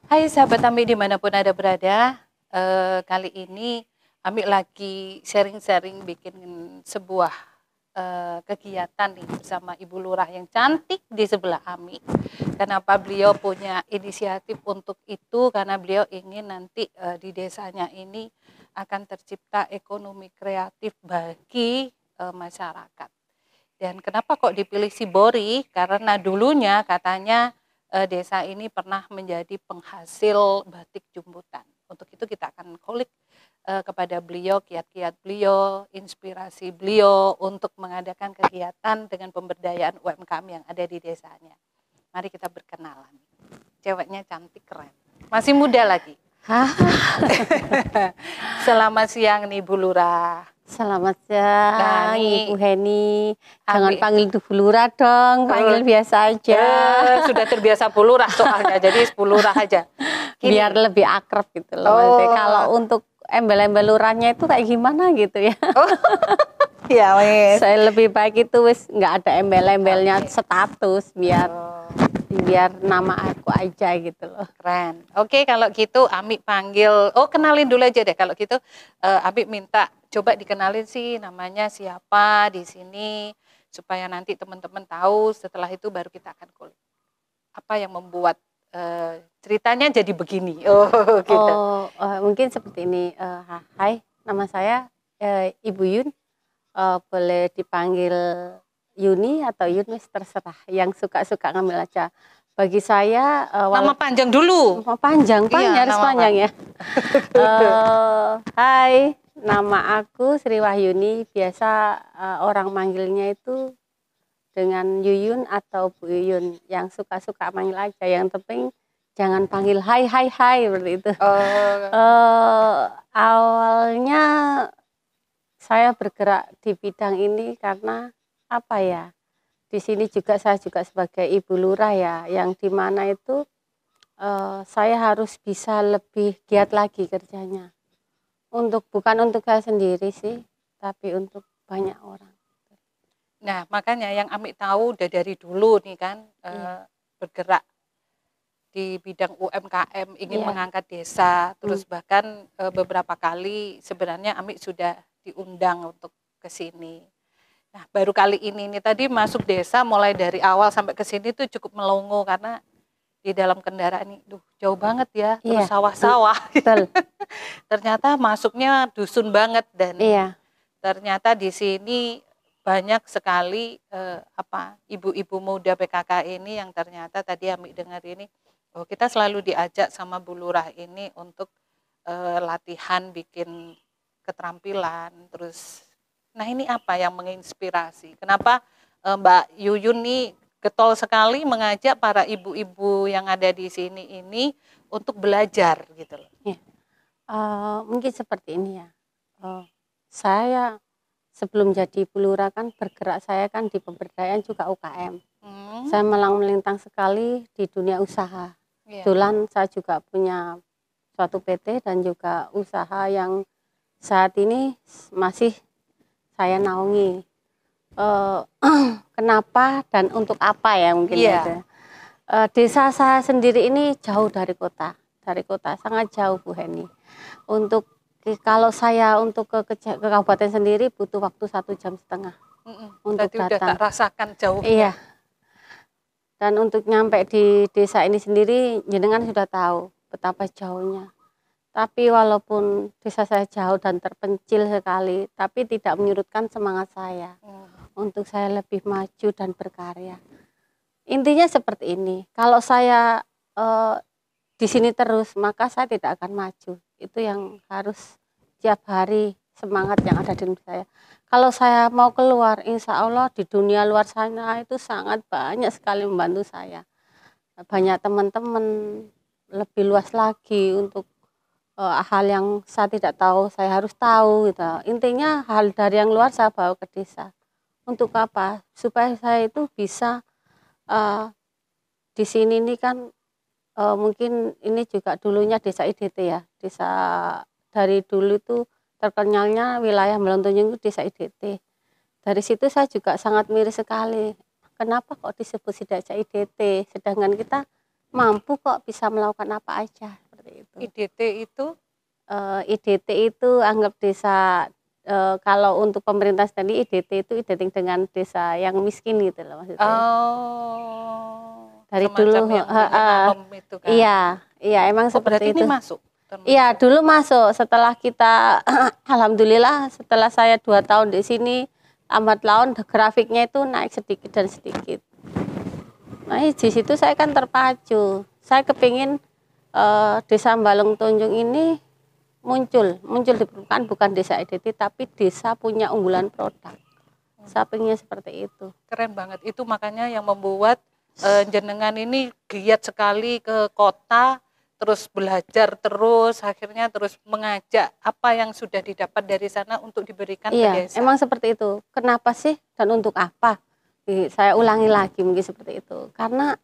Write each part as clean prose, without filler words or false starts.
Hai sahabat Ami dimanapun ada berada, kali ini Ami lagi sharing-sharing bikin sebuah kegiatan nih bersama Ibu Lurah yang cantik di sebelah Ami. Kenapa beliau punya inisiatif untuk itu? Karena beliau ingin nanti di desanya ini akan tercipta ekonomi kreatif bagi masyarakat. Dan kenapa kok dipilih Sibori? Karena dulunya katanya desa ini pernah menjadi penghasil batik jumbutan. Untuk itu kita akan kulik kepada beliau, kiat-kiat beliau, inspirasi beliau untuk mengadakan kegiatan dengan pemberdayaan UMKM yang ada di desanya. Mari kita berkenalan. Ceweknya cantik, keren. Masih muda lagi. Selamat siang nih Bu Lurah. Selamat siang Ibu Heni. Jangan Ami. panggil Bu Lurah dong, panggil biasa aja. Sudah terbiasa Bu Lurah soalnya, jadi Bu Lurah aja. Gini. Biar lebih akrab gitu loh. Maksudnya kalau untuk embel-embel lurahnya itu kayak gimana gitu ya. Ya wes. Saya lebih baik itu wis nggak ada embel-embelnya status biar nama aku aja gitu loh. Keren. Oke, kalau gitu Ami panggil, kenalin dulu aja deh. Kalau gitu Ami minta coba dikenalin sih namanya siapa di sini supaya nanti teman-teman tahu. Setelah itu baru kita akan kulik. Apa yang membuat ceritanya jadi begini? Gitu. Mungkin seperti ini. Hai, nama saya Ibu Yun. Boleh dipanggil Yuni atau Yunus terserah. Yang suka-suka ngambil aja. Bagi saya nama panjang dulu. Panjang Iya, harus panjang ya. Hai, nama aku Sri Wahyuni. Biasa orang manggilnya itu dengan Yuyun atau Bu Yuyun. Yang suka-suka manggil aja. Yang penting jangan panggil hai seperti itu. Awalnya saya bergerak di bidang ini karena apa ya? Di sini juga saya juga sebagai Ibu Lurah ya, yang dimana itu saya harus bisa lebih giat lagi kerjanya. Bukan untuk saya sendiri sih, tapi untuk banyak orang. Nah, makanya yang Ami tahu udah dari dulu nih kan, bergerak di bidang UMKM, ingin mengangkat desa, terus bahkan beberapa kali sebenarnya Ami sudah diundang untuk ke sini. Nah, baru kali ini nih tadi masuk desa mulai dari awal sampai ke sini tuh cukup melongo karena di dalam kendaraan ini jauh banget ya, terus sawah-sawah. Ternyata masuknya dusun banget dan ternyata di sini banyak sekali ibu-ibu muda PKK ini yang ternyata tadi Ami dengar ini, kita selalu diajak sama Bu Lurah ini untuk latihan bikin keterampilan, terus nah ini apa yang menginspirasi? Kenapa Mbak Yuyun nih getol sekali mengajak para ibu-ibu yang ada di sini ini untuk belajar gitu loh? Mungkin seperti ini ya. Saya sebelum jadi Ibu Lurah kan bergerak saya kan di pemberdayaan juga UKM. Saya melintang sekali di dunia usaha. Kebetulan saya juga punya suatu PT dan juga usaha yang saat ini masih saya naungi. Kenapa dan untuk apa ya mungkin itu. Desa saya sendiri ini jauh dari kota sangat jauh Bu Heni. Kalau saya untuk ke kabupaten sendiri butuh waktu 1,5 jam untuk datang. Udah rasakan jauhnya. Iya. Dan untuk nyampe di desa ini sendiri, jenengan sudah tahu betapa jauhnya. Tapi walaupun desa saya jauh dan terpencil sekali, tapi tidak menyurutkan semangat saya untuk saya lebih maju dan berkarya. Intinya seperti ini, kalau saya di sini terus, maka saya tidak akan maju. Itu yang harus tiap hari semangat yang ada di saya. Kalau saya mau keluar, insya Allah di dunia luar sana itu sangat banyak sekali membantu saya. Banyak teman-teman lebih luas lagi untuk hal yang saya tidak tahu, saya harus tahu gitu. Intinya hal dari yang luar saya bawa ke desa. Untuk apa? Supaya saya itu bisa di sini ini kan mungkin ini juga dulunya desa IDT ya. Desa dari dulu itu terkenalnya wilayah Melontunjung itu desa IDT. Dari situ saya juga sangat miris sekali. Kenapa kok disebut desa IDT? Sedangkan kita mampu kok, bisa melakukan apa aja seperti itu. IDT itu IDT itu anggap desa, kalau untuk pemerintah sendiri IDT itu identik dengan desa yang miskin gitu loh maksudnya. Oh, Dari semacam dulu yang dengan anom itu kan. iya emang Berarti seperti ini itu. masuk. Iya dulu masuk, setelah kita alhamdulillah setelah saya 2 tahun di sini, lambat laun grafiknya itu naik sedikit dan sedikit. Nah di situ saya kan terpacu, saya kepingin desa Balong Tunjung ini muncul di permukaan, bukan desa IDT tapi desa punya unggulan produk. Sampingnya seperti itu. Keren banget itu, makanya yang membuat jenengan ini giat sekali ke kota, terus belajar terus, akhirnya terus mengajak apa yang sudah didapat dari sana untuk diberikan ke desa. Emang seperti itu. Kenapa sih dan untuk apa? Saya ulangi lagi mungkin seperti itu. Karena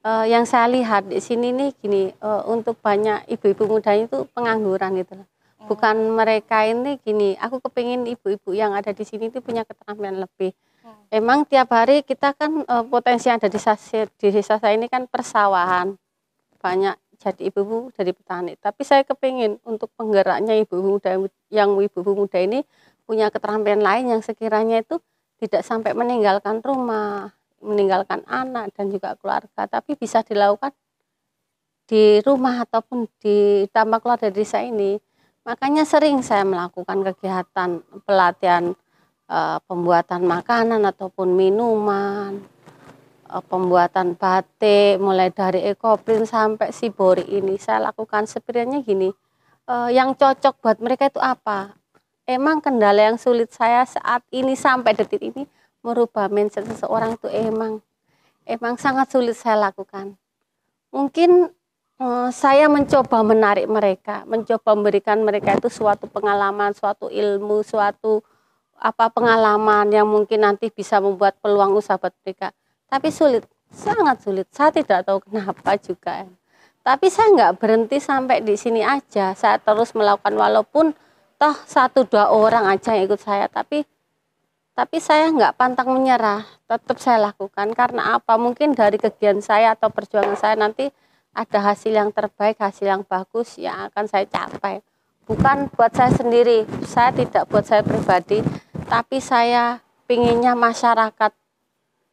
yang saya lihat di sini nih gini, untuk banyak ibu-ibu muda itu pengangguran gitu loh. Bukan mereka ini gini, aku kepingin ibu-ibu yang ada di sini itu punya keterampilan lebih. Emang tiap hari kita kan potensi yang ada di desa saya ini kan persawahan, banyak jadi ibu-ibu dari petani. Tapi saya kepingin untuk penggeraknya ibu-ibu muda ini punya keterampilan lain yang sekiranya itu tidak sampai meninggalkan rumah, meninggalkan anak dan juga keluarga, tapi bisa dilakukan di rumah ataupun di tanpa keluar dari desa ini. Makanya sering saya melakukan kegiatan pelatihan pembuatan makanan ataupun minuman, pembuatan batik, mulai dari ekoprint sampai shibori ini saya lakukan. Sebenarnya gini, yang cocok buat mereka itu apa? Emang kendala yang sulit saya saat ini sampai detik ini merubah mindset seseorang itu emang sangat sulit saya lakukan. Mungkin saya mencoba menarik mereka, mencoba memberikan mereka itu suatu pengalaman, suatu ilmu, suatu pengalaman yang mungkin nanti bisa membuat peluang usaha buat mereka. Tapi sulit, sangat sulit. Saya tidak tahu kenapa juga. Tapi saya nggak berhenti sampai di sini aja. Saya terus melakukan walaupun toh 1-2 orang aja yang ikut saya. Tapi saya nggak pantang menyerah. Tetap saya lakukan. Karena apa? Mungkin dari kegiatan saya atau perjuangan saya nanti ada hasil yang terbaik, hasil yang bagus yang akan saya capai. Bukan buat saya sendiri. Saya tidak buat saya pribadi. Tapi saya pinginnya masyarakat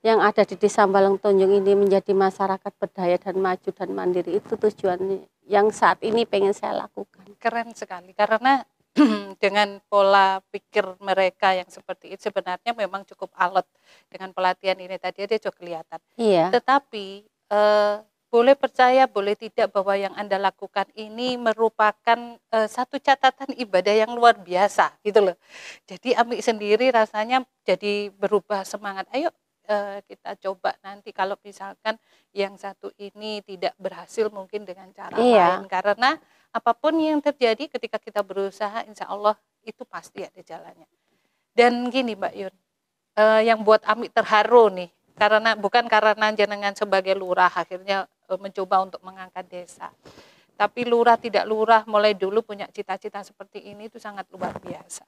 yang ada di Desa Balong Tunjung ini menjadi masyarakat berdaya dan maju dan mandiri. Itu tujuannya yang saat ini pengen saya lakukan. Keren sekali, karena dengan pola pikir mereka yang seperti itu sebenarnya memang cukup alot. Dengan pelatihan ini tadi dia juga kelihatan. Iya. Tetapi boleh percaya, boleh tidak bahwa yang Anda lakukan ini merupakan satu catatan ibadah yang luar biasa gitu loh. Jadi Ami sendiri rasanya jadi berubah semangat. Ayo kita coba nanti kalau misalkan yang satu ini tidak berhasil mungkin dengan cara lain. Karena apapun yang terjadi ketika kita berusaha, insya Allah itu pasti ada jalannya. Dan gini Mbak Yun, yang buat Ami terharu nih, bukan karena jenengan sebagai lurah akhirnya mencoba untuk mengangkat desa, tapi lurah tidak lurah mulai dulu punya cita-cita seperti ini itu sangat luar biasa.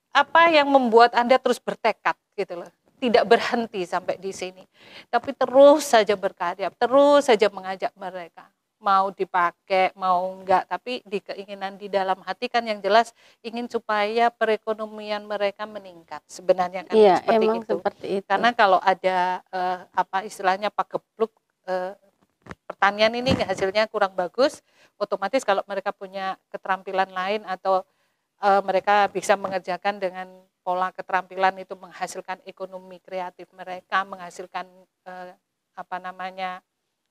Apa yang membuat Anda terus bertekad gitu loh, tidak berhenti sampai di sini, tapi terus saja berkarya, terus saja mengajak mereka, mau dipakai mau enggak, tapi di keinginan di dalam hati kan yang jelas ingin supaya perekonomian mereka meningkat sebenarnya kan. Seperti itu. Karena kalau ada istilahnya pagebluk, pertanian ini hasilnya kurang bagus, otomatis kalau mereka punya keterampilan lain atau mereka bisa mengerjakan dengan pola keterampilan itu menghasilkan ekonomi kreatif mereka, menghasilkan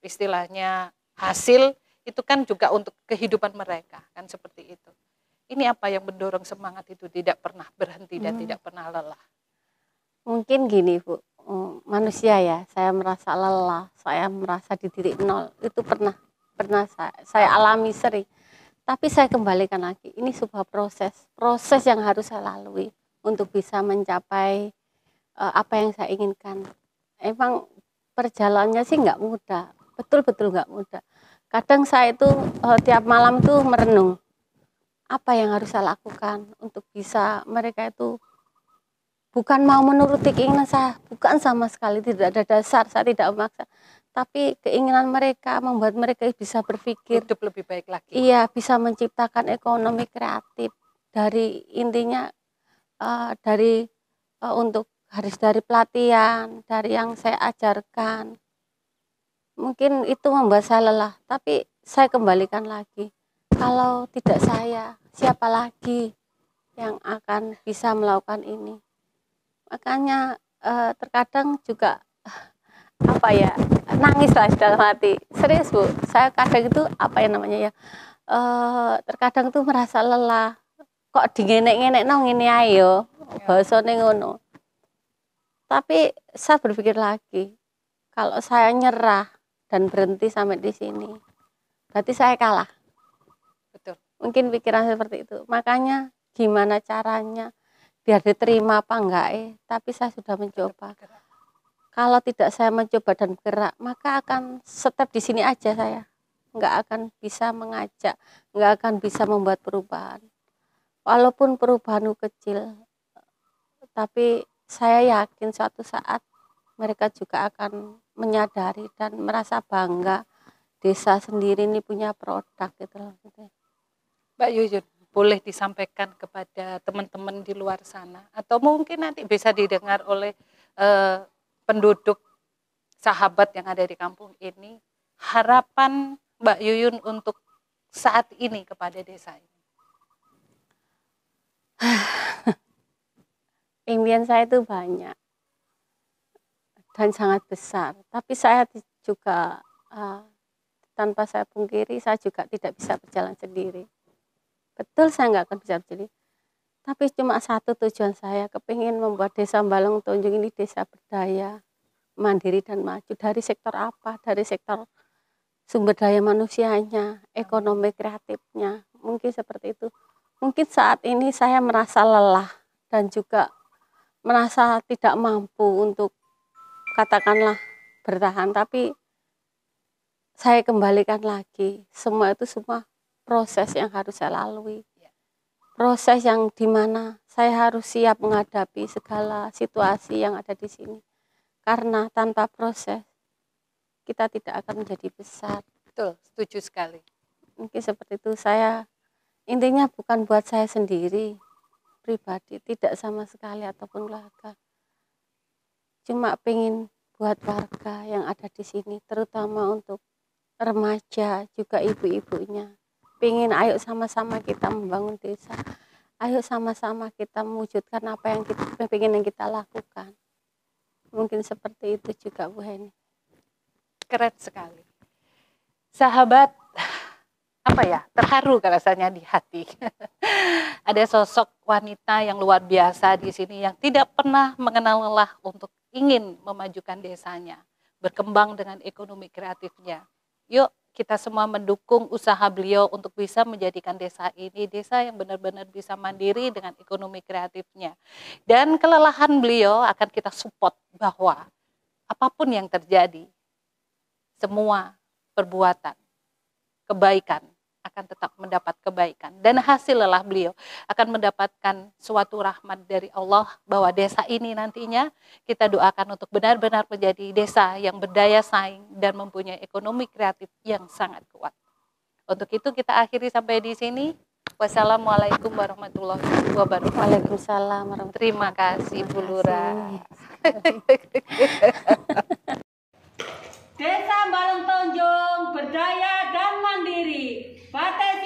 istilahnya hasil itu kan juga untuk kehidupan mereka kan seperti itu. Ini apa yang mendorong semangat itu tidak pernah berhenti dan tidak pernah lelah? Mungkin gini Bu, manusia ya, saya merasa lelah, saya merasa di titik nol, itu pernah saya alami sering. Tapi saya kembalikan lagi, ini sebuah proses yang harus saya lalui untuk bisa mencapai apa yang saya inginkan. Emang perjalanannya sih nggak mudah, betul-betul nggak mudah. Kadang saya itu tiap malam tuh merenung, apa yang harus saya lakukan untuk bisa mereka itu bukan mau menuruti keinginan saya, bukan sama sekali, tidak ada dasar, saya tidak memaksa. tapi keinginan mereka membuat mereka bisa berpikir hidup lebih baik lagi. Iya, bisa menciptakan ekonomi kreatif dari intinya untuk dari pelatihan, dari yang saya ajarkan. Mungkin itu membuat saya lelah, tapi saya kembalikan lagi. Kalau tidak saya, siapa lagi yang akan bisa melakukan ini? Makanya terkadang juga nangis lah dalam hati. Serius Bu, saya kadang itu terkadang tuh merasa lelah. Kok dingenek-ngenek nong ini ayo, bahasane ngono. Tapi saya berpikir lagi, kalau saya nyerah dan berhenti sampai di sini, berarti saya kalah. Betul. Mungkin pikiran seperti itu. Makanya gimana caranya biar diterima apa enggak tapi saya sudah mencoba. Kalau tidak saya mencoba dan bergerak, maka akan step di sini aja saya. Enggak akan bisa mengajak, enggak akan bisa membuat perubahan. Walaupun perubahan kecil, tapi saya yakin suatu saat mereka juga akan menyadari dan merasa bangga desa sendiri ini punya produk gitu loh. Mbak Yuyun, boleh disampaikan kepada teman-teman di luar sana atau mungkin nanti bisa didengar oleh penduduk sahabat yang ada di kampung ini, harapan Mbak Yuyun untuk saat ini kepada desa ini? Impian saya itu banyak dan sangat besar, tapi saya juga tanpa saya pungkiri, saya juga tidak bisa berjalan sendiri. Betul, saya nggak akan bisa sendiri, tapi cuma satu tujuan saya, kepingin membuat desa Balong Tonjong ini desa berdaya, mandiri dan maju. Dari sektor apa? Dari sektor sumber daya manusianya, ekonomi kreatifnya, mungkin seperti itu. Mungkin saat ini saya merasa lelah dan juga merasa tidak mampu untuk katakanlah bertahan, tapi saya kembalikan lagi, semua itu semua proses yang harus saya lalui. Proses yang dimana saya harus siap menghadapi segala situasi yang ada di sini. Karena tanpa proses, kita tidak akan menjadi besar. Betul, setuju sekali. Mungkin seperti itu. Saya intinya bukan buat saya sendiri, pribadi, tidak sama sekali ataupun keluarga. Cuma pengen buat warga yang ada di sini, terutama untuk remaja, juga ibu-ibunya. Pengen ayo sama-sama kita membangun desa. Ayo sama-sama kita mewujudkan apa yang kita pengen yang kita lakukan. Mungkin seperti itu juga Bu Heni. Keren sekali. Sahabat, terharu rasanya di hati. Ada sosok wanita yang luar biasa di sini yang tidak pernah mengenal lelah untuk ingin memajukan desanya, berkembang dengan ekonomi kreatifnya. Yuk kita semua mendukung usaha beliau untuk bisa menjadikan desa ini desa yang benar-benar bisa mandiri dengan ekonomi kreatifnya. Dan kelelahan beliau akan kita support bahwa apapun yang terjadi, semua perbuatan kebaikan akan tetap mendapat kebaikan. Dan hasil lelah beliau akan mendapatkan suatu rahmat dari Allah bahwa desa ini nantinya kita doakan untuk benar-benar menjadi desa yang berdaya saing dan mempunyai ekonomi kreatif yang sangat kuat. Untuk itu kita akhiri sampai di sini. Wassalamualaikum warahmatullahi wabarakatuh. Waalaikumsalam warahmatullahi wabarakatuh. Terima kasih Bu Lurah. Desa Balong Tonjong berdaya dan mandiri. Partai